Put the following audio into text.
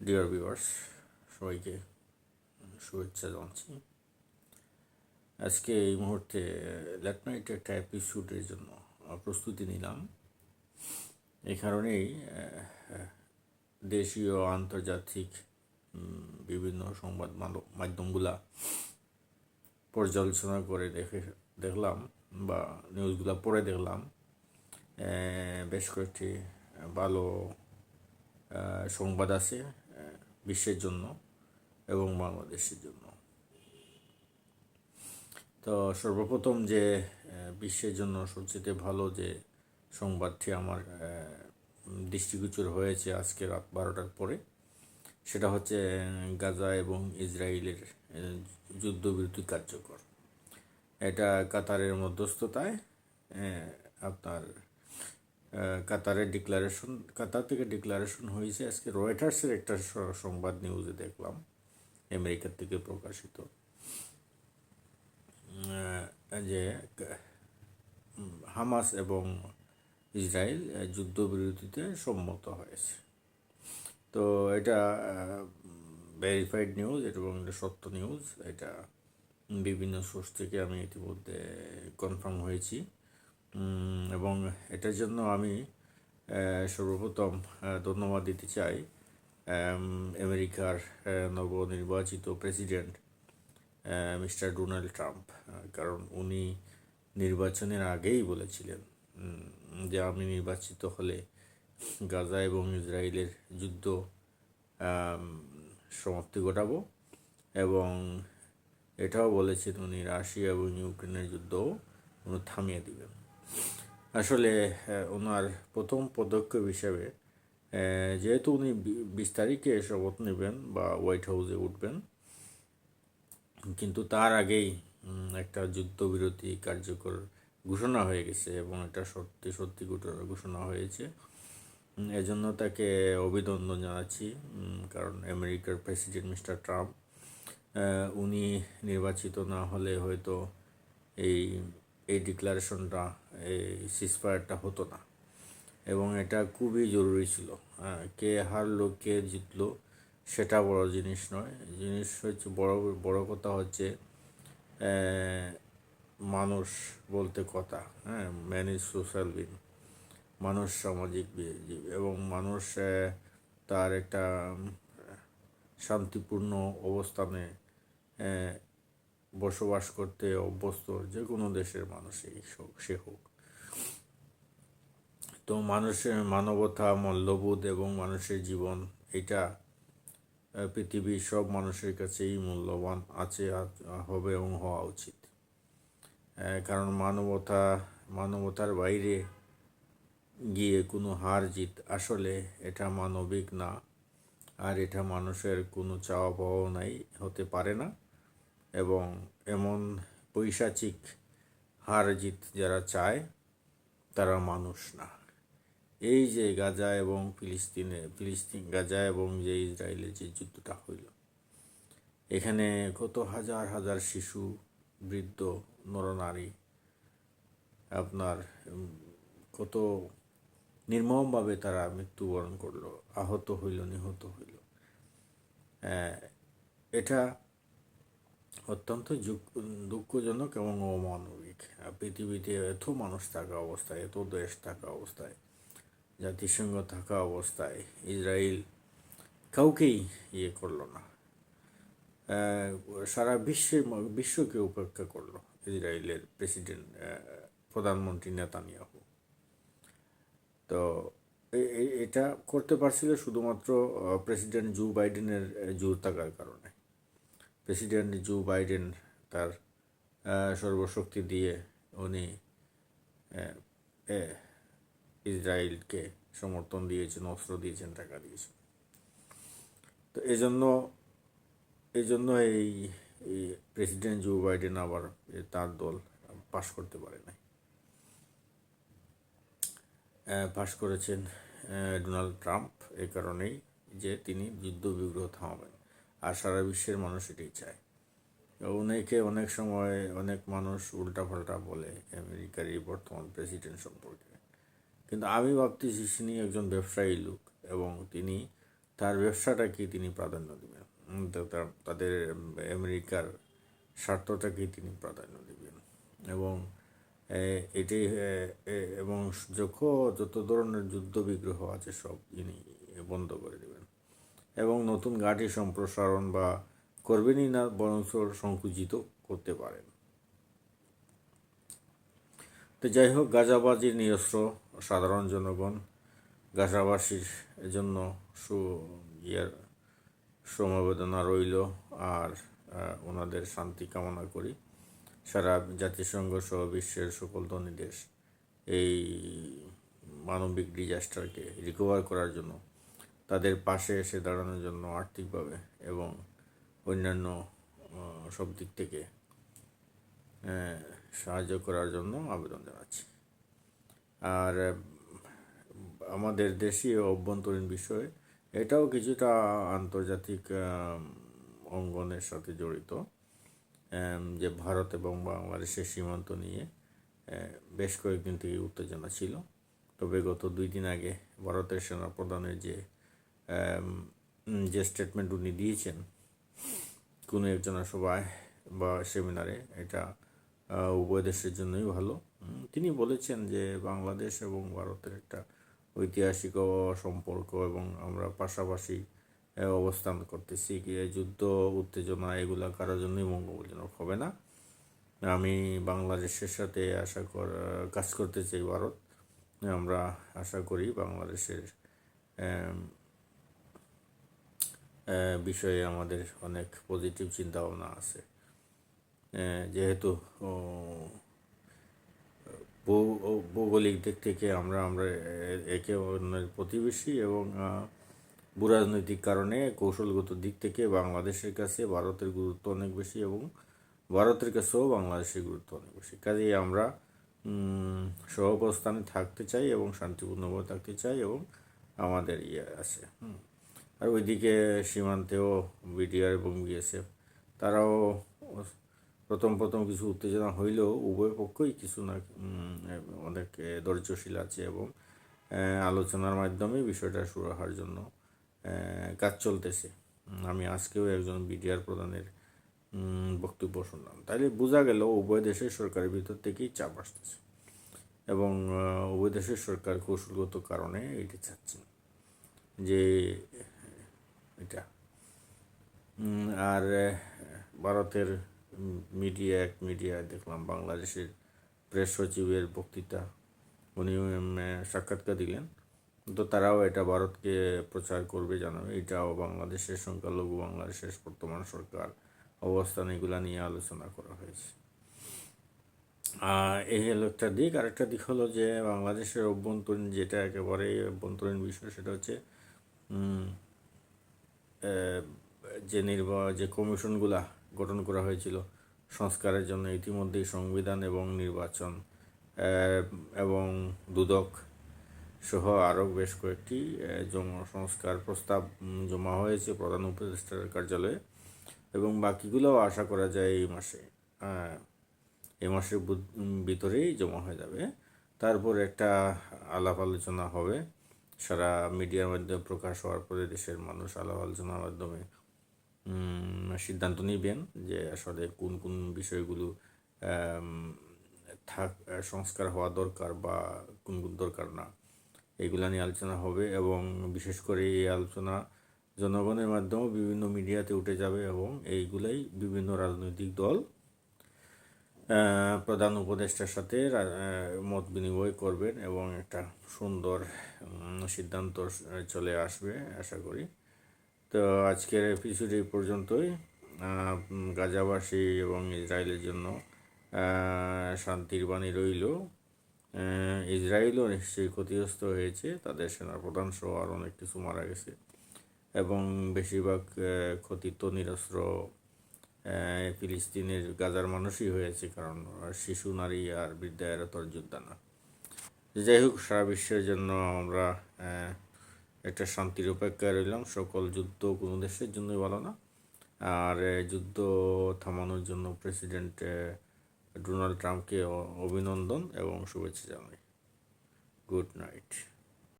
Dear viewers, সবাইকে শুভেচ্ছা জানাচ্ছি। আজকে এই মুহূর্তে লেট নাইট একটা এপিসোডের জন্য প্রস্তুতি নিলাম। এই কারণেই দেশীয় আন্তর্জাতিক বিভিন্ন সংবাদ মাধ্যমগুলা পর্যালোচনা করে দেখলাম বা নিউজগুলো পড়ে দেখলাম বেশ কয়েকটি ভালো সংবাদ আছে বিশ্বের জন্য এবং বাংলাদেশের জন্য। তো সর্বপ্রথম যে বিশ্বের জন্য সবচেয়ে ভালো যে সংবাদটি আমার দৃষ্টিগোচর হয়েছে আজকে রাত 12টার পরে, সেটা হচ্ছে গাজা এবং ইসরায়েলের যুদ্ধবিরতি কার্যকর। এটা কাতারের মধ্যস্থতায় আপনার কাতার থেকে ডিক্লারেশন হয়েছে। আজকে রয়টার্সের একটা সংবাদ নিউজে দেখলাম, আমেরিকা থেকে প্রকাশিত, যে হামাস এবং ইসরায়েল যুদ্ধবিরতিতে সম্মত হয়েছে। তো এটা ভেরিফাইড নিউজ এবং এটা সত্য নিউজ। এটা বিভিন্ন সোর্স থেকে আমি ইতিমধ্যে কনফার্ম হয়েছি এবং এটার জন্য আমি সর্বপ্রথম ধন্যবাদ দিতে চাই আমেরিকার নবনির্বাচিত প্রেসিডেন্ট মিস্টার ডোনাল্ড ট্রাম্প। কারণ উনি নির্বাচনের আগেই বলেছিলেন যে আমি নির্বাচিত হলে গাজা এবং ইসরায়েলের যুদ্ধ সমাপ্তি ঘটাবো, এবং এটাও বলেছেন উনি রাশিয়া এবং ইউক্রেনের যুদ্ধও উনি থামিয়ে দিবেন। আসলে ওনার প্রথম পদক্ষেপ হিসেবে, যেহেতু উনি 20 তারিখে শপথ নেবেন বা হোয়াইট হাউসে উঠবেন, কিন্তু তার আগেই একটা যুদ্ধবিরতি কার্যকর ঘোষণা হয়ে গেছে এবং এটা সত্যি সত্যি ঘোষণা হয়েছে। এজন্য তাকে অভিনন্দন জানাচ্ছি। কারণ আমেরিকার প্রেসিডেন্ট মিস্টার ট্রাম্প, উনি নির্বাচিত না হলে হয়তো এই ডিক্লারেশনটা, এই সিজফায়ারটা হতো না, এবং এটা খুবই জরুরি ছিল। কে হারলো কে জিতলো সেটা বড় জিনিস নয়। জিনিস হচ্ছে বড় কথা হচ্ছে মানুষ বলতে কথা। ম্যান ইজ সোশ্যাল বিং, মানুষ সামাজিক জীব, এবং মানুষ তার একটা শান্তিপূর্ণ অবস্থানে বসবাস করতে অভ্যস্ত যে কোনো দেশের মানুষই সে হোক। তো মানুষের মানবতা, মূল্যবোধ এবং মানুষের জীবন, এটা পৃথিবীর সব মানুষের কাছেই মূল্যবান আছে, হবে এবং হওয়া উচিত। কারণ মানবতার বাইরে গিয়ে কোনো হার জিত আসলে এটা মানবিক না, আর এটা মানুষের কোনো চাওয়া পাওয়া নাই, হতে পারে না। এবং এমন পৈশাচিক হার জিত যারা চায় তারা মানুষ না। এই যে গাজা এবং গাজা এবং যে ইসরায়েলের যে যুদ্ধটা হইল, এখানে কত হাজার হাজার শিশু, বৃদ্ধ, নরনারী আপনার কত নির্মমভাবে তারা মৃত্যুবরণ করলো, আহত হইল, নিহত হইল। এটা অত্যন্ত দুঃখজনক এবং অমানবিক। পৃথিবীতে এত মানুষ থাকা অবস্থায়, এত দেশ থাকা অবস্থায়, জাতিসংঘ থাকা অবস্থায় ইসরায়েল কাউকেই করলো না। সারা বিশ্বকে উপেক্ষা করলো ইসরায়েলের প্রধানমন্ত্রী নেতানিয়াহু। তো এটা করতে পারছিল শুধুমাত্র প্রেসিডেন্ট জো বাইডেনের জোর থাকার কারণে। প্রেসিডেন্ট জো বাইডেন তার সর্বশক্তি দিয়ে উনি ইসরায়েলকে সমর্থন দিয়েছেন, অস্ত্র দিয়েছেন, টাকা দিয়েছেন। তো এই জন্য এই প্রেসিডেন্ট জো বাইডেন আবার তার দল পাশ করতে পারে নাই। পাশ করেছেন ডোনাল্ড ট্রাম্প, এই কারণেই যে তিনি যুদ্ধবিগ্রহ থামাবেন, আর সারা বিশ্বের মানুষ এটাই চায়। অনেক সময় অনেক মানুষ উল্টাপাল্টা বলে আমেরিকার এই বর্তমান প্রেসিডেন্ট সম্পর্কে, কিন্তু আমি ভাবতেছি তিনি একজন ব্যবসায়ী লোক এবং তিনি তার ব্যবসাটাকেই তিনি প্রাধান্য দেবেন, তাদের আমেরিকার স্বার্থটাকেই তিনি প্রাধান্য দেবেন। এবং এটি এবং যত ধরনের যুদ্ধ বিগ্রহ আছে সব তিনি বন্ধ করে দেবেন এবং নতুন ঘাঁটি সম্প্রসারণ বা করবেনই না, বরং সংকুচিত করতে পারেন। তো যাই হোক, গাজাবাজির নিরস্ত্র সাধারণ জনগণ, গাজাবাসীর জন্য সমবেদনা রইল, আর ওনাদের শান্তি কামনা করি। সারা জাতিসংঘ সহ বিশ্বের সকল ধনী দেশ এই মানবিক ডিজাস্টারকে রিকভার করার জন্য, তাদের পাশে এসে দাঁড়ানোর জন্য আর্থিকভাবে এবং অন্যান্য সব দিক থেকে সাহায্য করার জন্য আবেদন জানাচ্ছি। আর আমাদের দেশীয় অভ্যন্তরীণ বিষয়ে এটাও কিছুটা আন্তর্জাতিক অঙ্গনের সাথে জড়িত, যে ভারত এবং বাংলাদেশের সীমান্ত নিয়ে বেশ কয়েকদিন থেকে উত্তেজনা ছিল। তবে গত 2 দিন আগে ভারতের সেনাপ্রধানের যে স্টেটমেন্ট উনি দিয়েছেন কোনো একজনের সভায় বা সেমিনারে, এটা উভয় দেশের জন্যই ভালো। তিনি বলেছেন যে বাংলাদেশ এবং ভারতের একটা ঐতিহাসিক সম্পর্ক এবং আমরা পাশাপাশি অবস্থান করতেছি, যুদ্ধ উত্তেজনা এগুলা কারোর জন্যই মঙ্গলজনক হবে না। আমি বাংলাদেশের সাথে কাজ করতে চাই ভারত। আমরা আশা করি বাংলাদেশের বিষয়ে আমাদের অনেক পজিটিভ চিন্তাভাবনা আছে, যেহেতু ভৌগোলিক দিক থেকে আমরা একে অন্যের প্রতিবেশী এবং ভূরাজনৈতিক কারণে কৌশলগত দিক থেকে বাংলাদেশের কাছে ভারতের গুরুত্ব অনেক বেশি এবং ভারতের কাছেও বাংলাদেশের গুরুত্ব অনেক বেশি। কাজেই আমরা সহাবস্থানে থাকতে চাই এবং শান্তিপূর্ণভাবে থাকতে চাই এবং আমাদের আছে। আর ওইদিকে সীমান্তেও বিডিআর এবং বিএসএফ তারাও প্রথম কিছু উত্তেজনা হইলেও উভয় পক্ষই কিছু না অনেক ধৈর্যশীল আছে এবং আলোচনার মাধ্যমে বিষয়টা সুরাহার জন্য কাজ চলতেছে। আমি আজকেও একজন বিডিআর প্রধানের বক্তব্য শুনলাম, তাইলে বোঝা গেল উভয় দেশের সরকারের ভিতর থেকেই চাপ আসতেছে এবং উভয় দেশের সরকার কৌশলগত কারণে এটি চাচ্ছেন যে এটা। আর ভারতের মিডিয়ায় দেখলাম বাংলাদেশের প্রেস সচিবের বক্তৃতা, উনি সাক্ষাৎকার দিলেন, তো তারাও এটা ভারতকে প্রচার করবে, জানাবে এটাও বাংলাদেশের সংখ্যালঘু বাংলাদেশের বর্তমান সরকার অবস্থান এগুলা নিয়ে আলোচনা করা হয়েছে। এই হলো একটা দিক। আরেকটা দিক হলো যে বাংলাদেশের অভ্যন্তরীণ যেটা একেবারে অভ্যন্তরীণ বিষয়, সেটা হচ্ছে যে কমিশনগুলা গঠন করা হয়েছিল সংস্কারের জন্য, ইতিমধ্যেই সংবিধান এবং নির্বাচন এবং দুদক সহ আরও বেশ কয়েকটি সংস্কার প্রস্তাব জমা হয়েছে প্রধান উপদেষ্টার কার্যালয়ে এবং বাকিগুলোও আশা করা যায় এই মাসের ভিতরেই জমা হয়ে যাবে। তারপর একটা আলাপ আলোচনা হবে, সারা মিডিয়ার মাধ্যমে প্রকাশ হওয়ার পরে দেশের মানুষ আলাপ আলোচনার মাধ্যমে সিদ্ধান্ত নেবেন যে আসলে কোন কোন বিষয়গুলো সংস্কার হওয়া দরকার বা কোন কোন দরকার না, এইগুলা নিয়ে আলোচনা হবে এবং বিশেষ করে এই আলোচনা জনগণের মাধ্যমে বিভিন্ন মিডিয়াতে উঠে যাবে এবং এইগুলাই বিভিন্ন রাজনৈতিক দল প্রধান উপদেষ্টার সাথে মত বিনিময় করবেন এবং একটা সুন্দর সিদ্ধান্ত চলে আসবে আশা করি। তো আজকের এপিসোড এই পর্যন্তই। গাজাবাসী এবং ইসরায়েলের জন্য শান্তির বাণী রইল। ইসরায়েলও নিশ্চয়ই ক্ষতিগ্রস্ত হয়েছে, তাদের সেনাপ্রধান সহ আর অনেক কিছু মারা গেছে এবং বেশিরভাগ ক্ষতি তো নিরস্ত্র ফিলিস্তিনের গাজার মানুষই হয়েছে, কারণ শিশু, নারী আর বৃদ্ধায়েরা তোর যোদ্ধা না। যাই হোক, সারা বিশ্বের জন্য আমরা একটা শান্তির অপেক্ষায় রইলাম। সকল যুদ্ধ কোনো দেশের জন্যই ভালো না, আর যুদ্ধ থামানোর জন্য প্রেসিডেন্ট ডোনাল্ড ট্রাম্পকে অভিনন্দন এবং শুভেচ্ছা জানাই। Good night.